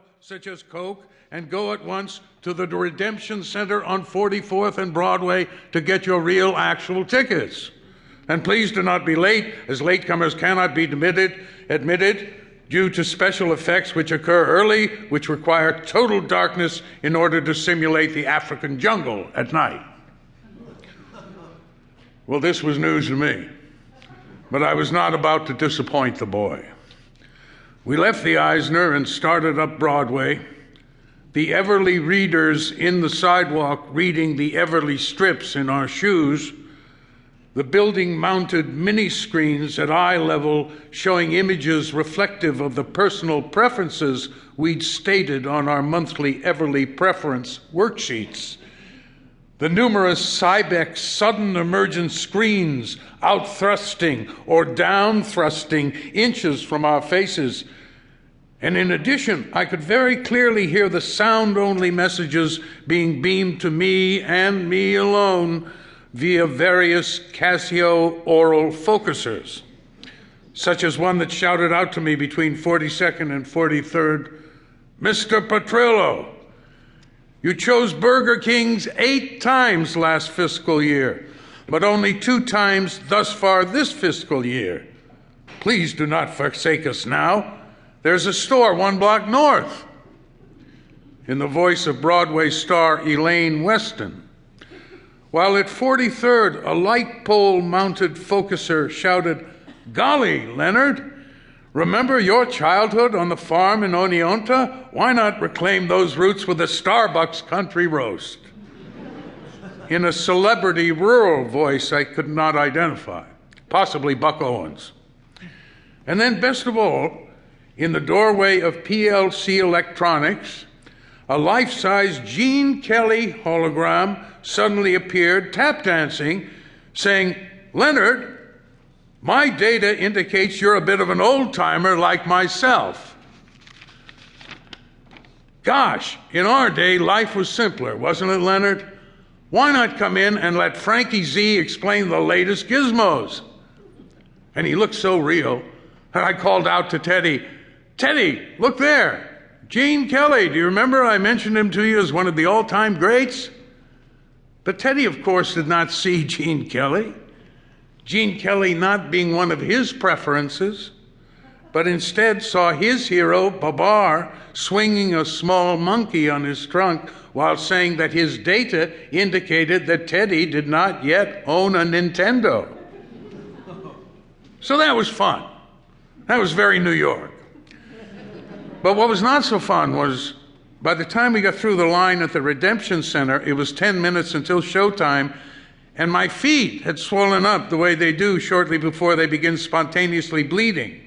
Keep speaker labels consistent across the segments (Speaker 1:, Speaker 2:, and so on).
Speaker 1: alcohol, such as Coke, and go at once to the Redemption Center on 44th and Broadway to get your real, actual tickets. And please do not be late, as latecomers cannot be admitted due to special effects which occur early, which require total darkness in order to simulate the African jungle at night. Well, this was news to me, but I was not about to disappoint the boy. We left the Eisner and started up Broadway, the Everly readers in the sidewalk reading the Everly strips in our shoes, the building-mounted mini-screens at eye level showing images reflective of the personal preferences we'd stated on our monthly Everly preference worksheets, the numerous Cybex sudden emergent screens out-thrusting or down-thrusting inches from our faces. And in addition, I could very clearly hear the sound-only messages being beamed to me and me alone via various Casio oral focusers, such as one that shouted out to me between 42nd and 43rd, "Mr. Petrillo, you chose Burger King's 8 times last fiscal year, but only 2 times thus far this fiscal year. Please do not forsake us now. There's a store 1 block north." In the voice of Broadway star Elaine Weston. While at 43rd, a light pole-mounted focuser shouted, "Golly, Leonard, remember your childhood on the farm in Oneonta? Why not reclaim those roots with a Starbucks country roast?" In a celebrity rural voice I could not identify, possibly Buck Owens. And then, best of all, in the doorway of PLC Electronics, a life-size Gene Kelly hologram suddenly appeared, tap dancing, saying, "Leonard, my data indicates you're a bit of an old-timer like myself." Gosh, in our day, life was simpler, wasn't it, Leonard? Why not come in and let Frankie Z explain the latest gizmos? And he looked so real, and I called out to Teddy, "Teddy, look there. Gene Kelly, do you remember I mentioned him to you as one of the all-time greats?" But Teddy, of course, did not see Gene Kelly. Gene Kelly not being one of his preferences, but instead saw his hero, Babar, swinging a small monkey on his trunk while saying that his data indicated that Teddy did not yet own a Nintendo. So that was fun. That was very New York. But what was not so fun was, by the time we got through the line at the Redemption Center, it was 10 minutes until showtime, and my feet had swollen up the way they do shortly before they begin spontaneously bleeding,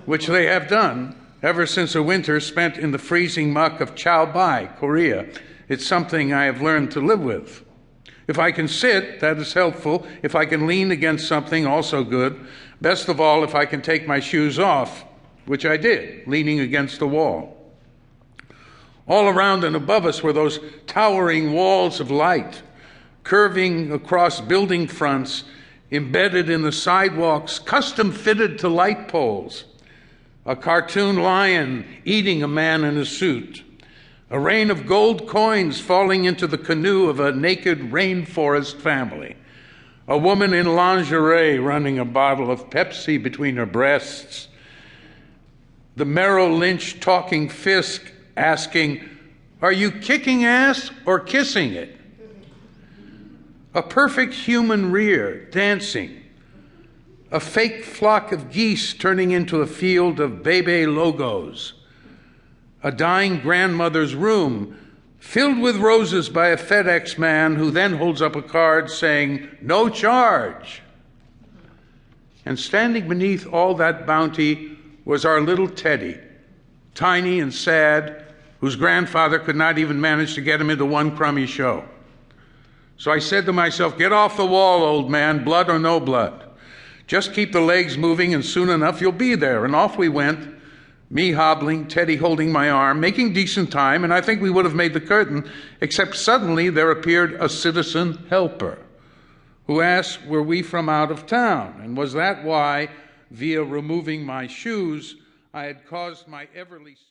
Speaker 1: which they have done ever since a winter spent in the freezing muck of Chaobai, Korea. It's something I have learned to live with. If I can sit, that is helpful. If I can lean against something, also good. Best of all, if I can take my shoes off, which I did, leaning against the wall. All around and above us were those towering walls of light, curving across building fronts, embedded in the sidewalks, custom fitted to light poles. A cartoon lion eating a man in a suit. A rain of gold coins falling into the canoe of a naked rainforest family. A woman in lingerie running a bottle of Pepsi between her breasts. The Merrill Lynch talking Fisk asking, "Are you kicking ass or kissing it?" A perfect human rear dancing. A fake flock of geese turning into a field of Bebe logos. A dying grandmother's room filled with roses by a FedEx man who then holds up a card saying, "No charge." And standing beneath all that bounty was our little Teddy, tiny and sad, whose grandfather could not even manage to get him into one crummy show. So I said to myself, "Get off the wall, old man, blood or no blood. Just keep the legs moving and soon enough you'll be there." And off we went, me hobbling, Teddy holding my arm, making decent time, and I think we would have made the curtain, except suddenly there appeared a citizen helper who asked, were we from out of town, and was that why, via removing my shoes, I had caused my Everly